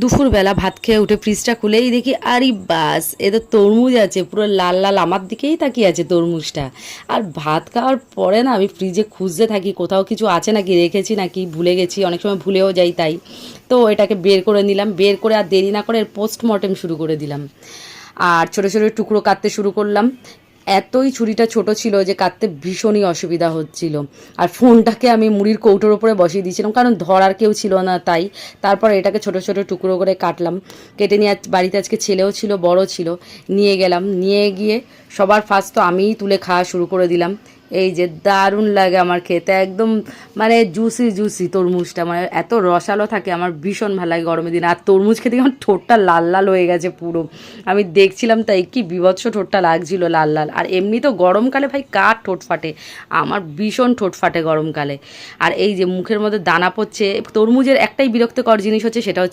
দুপুরবেলা ভাত খেয়ে উঠে ফ্রিজটা খুলেই দেখি আরে বাস এ তো তরমুজ আছে, পুরো লাল লাল, আমার দিকেই তাকিয়ে আছে তরমুজটা। আর ভাত খাওয়ার পরে না আমি ফ্রিজে খুঁজতে থাকি কোথাও কিছু আছে নাকি, রেখেছি নাকি, ভুলে গেছি, অনেক সময় ভুলেও যাই। তাই তো এটাকে বের করে নিলাম, বের করে আর দেরি না করে পোস্টমর্টেম শুরু করে দিলাম। আর ছোটো ছোটো টুকরো কাটতে শুরু করলাম। এতই ছুরিটা ছোট ছিল যে কাটতে ভীষণই অসুবিধা হচ্ছিল। আর ফোনটাকে আমি মুড়ির কৌটোর ওপরে বসিয়ে দিয়েছিলাম, কারণ ধরার কেউ ছিল না তাই। তারপর এটাকে ছোট ছোট টুকরো করে কাটলাম, কেটে নিয়ে বাড়িতে আজকে ছেলেও ছিল, বড় ছিল, নিয়ে গেলাম। নিয়ে গিয়ে সবার ফার্স্ট তো আমিই তুলে খাওয়া শুরু করে দিলাম। এই যে দারুণ লাগে আমার খেতে, একদম মানে জুসি জুসি তরমুজটা, মানে এত রসালো থাকে, আমার ভীষণ ভালো লাগে গরমের দিনে। আর তরমুজ খেতে আমার ঠোঁটটা লাল লাল হয়ে গেছে পুরো, আমি দেখছিলাম তাই, কি বিভৎস ঠোঁটটা লাগছিল লাল লাল। আর এমনি তো গরমকালে ভাই কার ঠোঁট ফাটে, আমার ভীষণ ঠোঁট ফাটে গরমকালে। আর এই যে মুখের মধ্যে দানা পড়ছে, তরমুজের একটাই বিরক্তকর জিনিস হচ্ছে, সেটা হচ্ছে